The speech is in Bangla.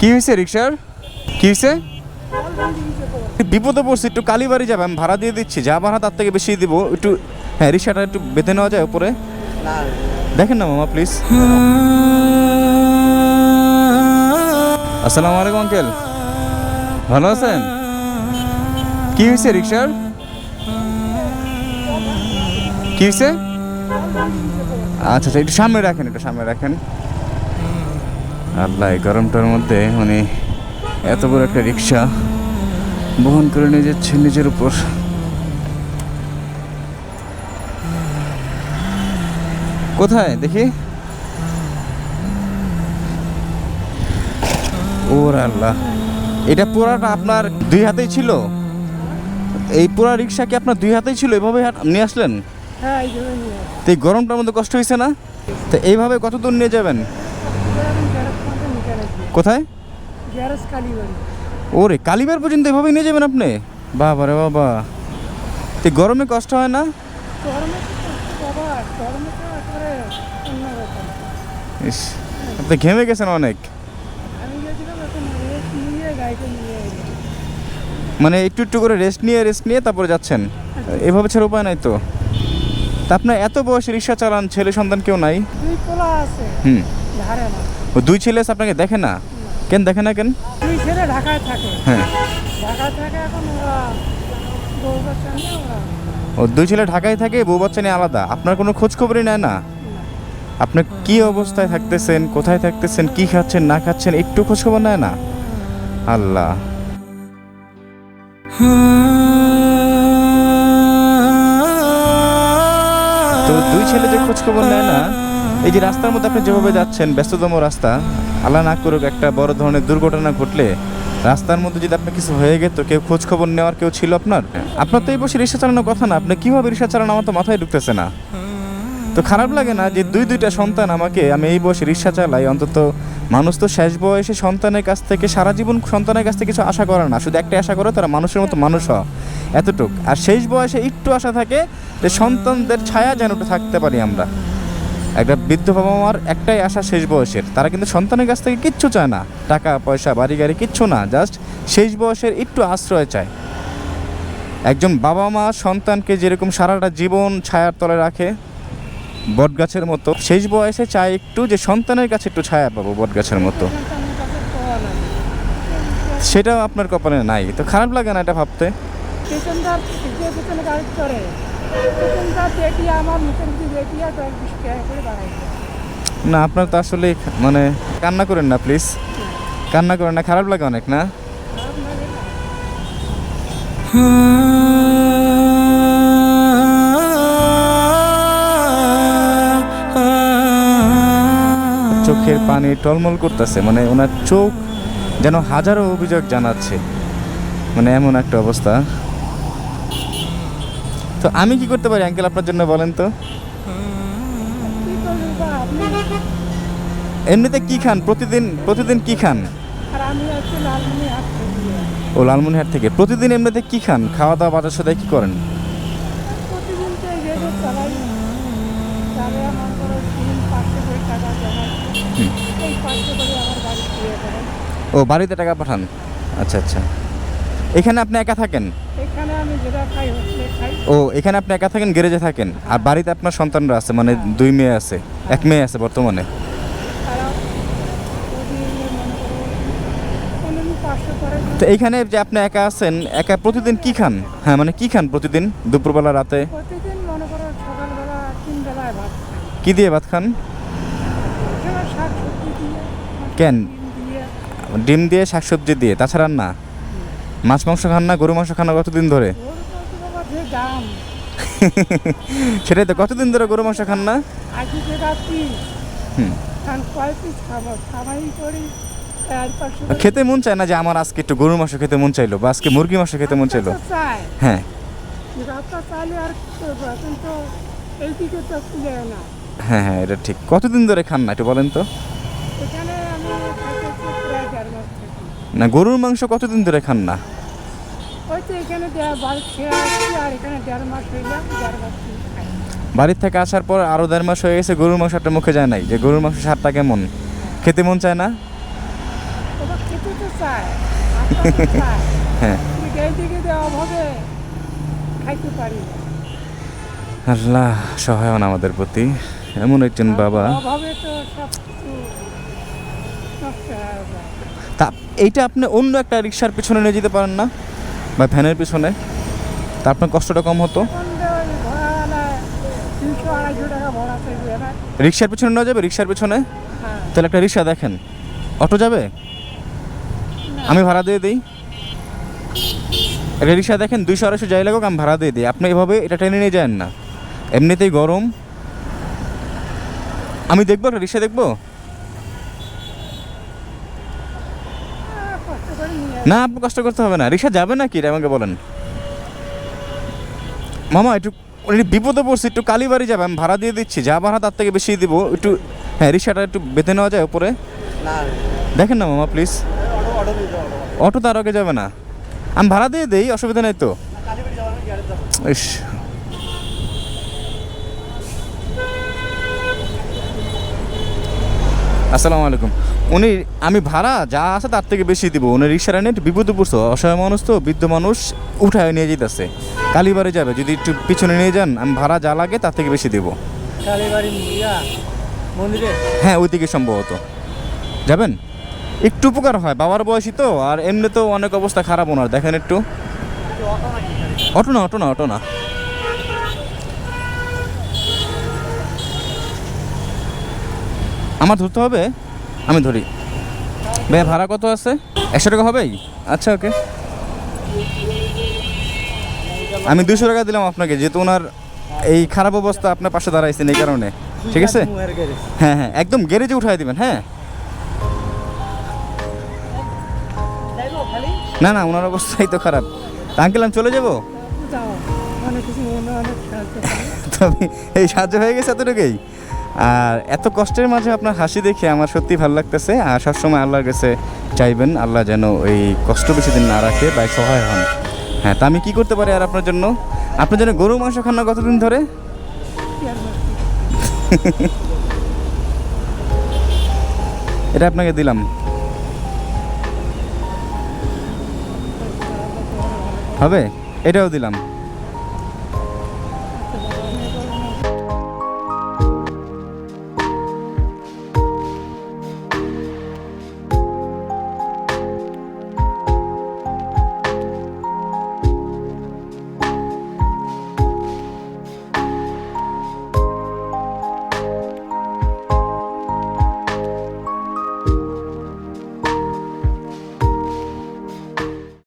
কি হয়েছে রিক্সার? কি হয়েছে? বিপদে পড়ছি, একটু কালীবাড়ি যাবে, আমি ভাড়া দিয়ে দিচ্ছি, যা ভাড়া তার থেকে বেশি দিব একটু। হ্যাঁ, রিক্সাটা একটু বেঁধে নেওয়া যায় উপরে? দেখেন না মামা প্লিজ। আসসালামু আলাইকুম আঙ্কেল, ভালো আছেন? কি হয়েছে রিক্সার? কি হয়েছে? আচ্ছা আচ্ছা, একটু সামনে রাখেন, একটু সামনে রাখেন। আল্লাহ, এই গরমটার মধ্যে মানে এত বড় একটা রিক্সা বহন করে নিয়ে যাচ্ছে নিজের উপর। কোথায় দেখি? ওর আল্লাহ, এটা পুরাটা আপনার দুই হাতেই ছিল? এই পুরা রিক্সা কি আপনার দুই হাতেই ছিল? এভাবে নিয়ে আসলেন? হ্যাঁ, তো এই গরমটার মধ্যে কষ্ট হয়েছে না? তো এইভাবে কত দূর নিয়ে যাবেন? কোথায়? ওরে, কালীবার পর্যন্ত এভাবে নিয়ে যাবেন আপনি? বাবা রে বাবা, তো গরমে কষ্ট হয় না? ইস, আপনি ঘেমে গেছেন অনেক। মানে একটু একটু করে রেস্ট নিয়ে তারপরে যাচ্ছেন? এভাবে ছেড়ে উপায় নাই তো। তা আপনার এত বয়সে রিক্সা চালান, ছেলে সন্তান কেউ নাই? হুম, ও দুই ছেলে আছে, আপনাকে দেখে না কেন? দেখে না কেন? দুই ছেলে ঢাকায় থাকে। হ্যাঁ, ঢাকায় থাকে, এখন ওরা বউ বাচ্চা নিয়ে ওরা। ও দুই ছেলে ঢাকায় থাকে, বউ বাচ্চা নিয়ে আলাদা। আপনার কোনো খোঁজ খবরই নেয় না? আপনি কি অবস্থায় থাকতেছেন, কোথায় থাকতেছেন, কি খাচ্ছেন না খাচ্ছেন, একটু খোঁজ খবর নেয় না? আল্লাহ। তো দুই ছেলে যে খোঁজ খবর নেয় না, এই যে রাস্তার মধ্যে আপনি যেভাবে যাচ্ছেন, ব্যস্ততম রাস্তা, আল্লাহ না করুক একটা বড় ধরনের দুর্ঘটনা ঘটলে রাস্তার মধ্যে যদি আপনার কিছু হয়ে গেত, কেউ খোঁজ খবর নেওয়ার কেউ ছিল আপনার? আপনার তো এই বসে রিক্সা চালানোর কথা না, আপনি কীভাবে রিক্সা চালান আমার তো মাথায় ঢুকতেছে না। তো খারাপ লাগে না যে দুইটা সন্তান আমাকে, আমি এই বয়সে রিক্সা চালাই? অন্তত মানুষ তো শেষ বয়সে সন্তানের কাছ থেকে, সারা জীবন সন্তানের কাছ থেকে কিছু আশা করে না, শুধু একটা আশা করে তারা মানুষের মতো মানুষ হওয়া, এতটুক। আর শেষ বয়সে একটু আশা থাকে যে সন্তানদের ছায়া যেন একটু থাকতে পারি আমরা। একটা বৃদ্ধ বাবা মার একটাই আশা শেষ বয়সের, তারা কিন্তু সন্তানের কাছ থেকে কিচ্ছু চায় না, টাকা পয়সা বাড়ি গাড়ি কিচ্ছু না, জাস্ট শেষ বয়সের একটু আশ্রয় চায়। একজন বাবা মা সন্তানকে যেরকম সারাটা জীবন ছায়ার তলে রাখে বটগাছের মতো, শেষ বয়সে চায় একটু যে সন্তানের কাছে একটু ছায়া পাবো বটগাছের মতো। সেটাও আপনার কপালে নাই, তো খারাপ লাগে না এটা ভাবতে? না, আপনার তো আসলে মানে কান্না করেন না প্লিজ, কান্না করেন না, খারাপ লাগে অনেক না? চোখের পানি টলমল করতেছে, মানে ওনার চোখ যেন হাজারো অভিযোগ জানাচ্ছে, মানে এমন একটা অবস্থা। তো আমি কি করতে পারি আঙ্কেল আপনার জন্য, বলেন তো? এমনিতে কি খান প্রতিদিন কি খান? ও, লালমনিরহাট থেকে প্রতিদিন এমনিতে কি খান? খাওয়া দাওয়া বাজার সদাই কি করেন? ও, বাড়িতে টাকা পাঠান? আচ্ছা আচ্ছা। এখানে আপনি একা থাকেন? ও, এখানে আপনি একা থাকেন, গ্যারেজে থাকেন, আর বাড়িতে আপনার সন্তানরা আছে, মানে দুই মেয়ে আছে, এক মেয়ে আছে বর্তমানে? তো এইখানে যে আপনি একা আছেন, একা প্রতিদিন কি খান? হ্যাঁ, মানে কি খান প্রতিদিন, দুপুরবেলা, রাতে? কি দিয়ে ভাত খান? কেন? ডিম দিয়ে, শাকসবজি দিয়ে, তাছাড়া না? মাছ মাংস খান না? গরু মাংস খান না কতদিন ধরে? সেটাই তো, কতদিন ধরে গরু মাংস খান না? খেতে মন চায় না যে আমার আজকে একটু গরুর মাংস খেতে মন চাইলো, বা আজকে মুরগি মাংস খেতে মন চাইলো? হ্যাঁ হ্যাঁ হ্যাঁ, এটা ঠিক। কতদিন ধরে খান না একটু বলেন তো? না, গরুর মাংস কতদিন ধরে খান না? বাড়ির থেকে আসার পর আরো 1.5 মাস হয়ে গেছে, গরুর মাংসটা মুখে যায় নাই, যে গরুর মাংস স্বাদটা কেমন, খেতে মন চায় না? খেতে তো চায়, আত্মা তো চায়। হ্যাঁ কিন্তু এইদিকে যে অভাবে খাইতে পারি না। আল্লাহ সহায় হন আমাদের প্রতি। এমন একজন আর বাবা। অভাবে তো সব কিছু নষ্ট হয়ে যায়। তা এইটা আপনি অন্য একটা রিক্সার পিছনে নিয়ে যেতে পারেন না, বা ভ্যানের পিছনে, তা আপনার কষ্টটা কম হতো। এখন যে ওই ভাড়াওয়ালায় 300-250 টাকা ভাড়া চাইবে না। রিক্সার পিছনে নেওয়া যাবে? রিক্সার পিছনে হ্যাঁ, তাহলে একটা রিক্সা দেখেন, অটো যাবে? না, আমি ভাড়া দিয়ে দিই। একটা রিক্সা দেখেন, 200-250 যাই লাগুক, আমি ভাড়া দিয়ে দিই। আপনি এভাবে এটা টেনে নিয়ে যান না, এমনিতেই গরম। আমি দেখবো, একটা রিক্সা দেখবো। কষ্ট করে নিয়ে না আপনি কষ্ট করতে হবে না, রিক্সা যাবে না কি এটা আমাকে বলেন। মামা একটু বিপদে পড়ছি, একটু কালীবাড়ি যাবে, আমি ভাড়া দিয়ে দিচ্ছি, যা ভাড়া তার থেকে বেশি দিব একটু। হ্যাঁ রিক্সাটা একটু বেঁধে নেওয়া যায় উপরে, দেখেন না মামা প্লিজ। অটো তার আগে যাবে না, আমি ভাড়া দিয়ে দিই, অসুবিধা নেই তো। ইস, আসসালামু আলাইকুম। উনি, আমি ভাড়া যা আছে তার থেকে বেশি দিব, উনি রিক্সাটা নিয়ে একটু বিপদে পড়ছে, অসহায় মানুষ তো, বৃদ্ধ মানুষ, উঠায় নিয়ে যেতেছে, কালীবাড়ি যাবে, যদি একটু পিছনে নিয়ে যান আমি ভাড়া যা লাগে তার থেকে বেশি দেবো। কালীবাড়ি মন্দিরে। হ্যাঁ ওইদিকে সম্ভবত যাবেন, একটু উপকার হয়, বাবার বয়সী তো, আর এমনি তো অনেক অবস্থা খারাপ ওনার, দেখেন একটু। অটো না, অটো না, অটো না। আমার ধরতে হবে, আমি ধরি। ভাই ভাড়া কত আছে? 100 টাকা হবেই? আচ্ছা ওকে, আমি 200 টাকা দিলাম আপনাকে, যেহেতু ওনার এই খারাপ অবস্থা, আপনার পাশে দাঁড়াইছেন এই কারণে। ঠিক আছে, হ্যাঁ হ্যাঁ একদম গ্যারেজে উঠাই দিবেন। হ্যাঁ না না, ওনার অবস্থাই তো খারাপ। আঙ্কেল আমি চলে যাবো? যাও, অনেক কিছু অনেক সাহায্য করে। তবে এই সাহায্য হয়ে গেছে এতটুকুই। আর এত কষ্টের মাঝে আপনার হাসি দেখে আমার সত্যি ভালো লাগতেছে। আর সবসময় আল্লাহর কাছে চাইবেন আল্লাহ যেন এই কষ্ট বেশি দিন না রাখে বা সহায় হন। হ্যাঁ, তা আমি কি করতে পারি আর আপনার জন্য? আপনার জন্য গরু মাংস খান না কতদিন ধরে? কি আর করছি? এটা আপনাকে দিলাম, হবে? এটাও দিলাম।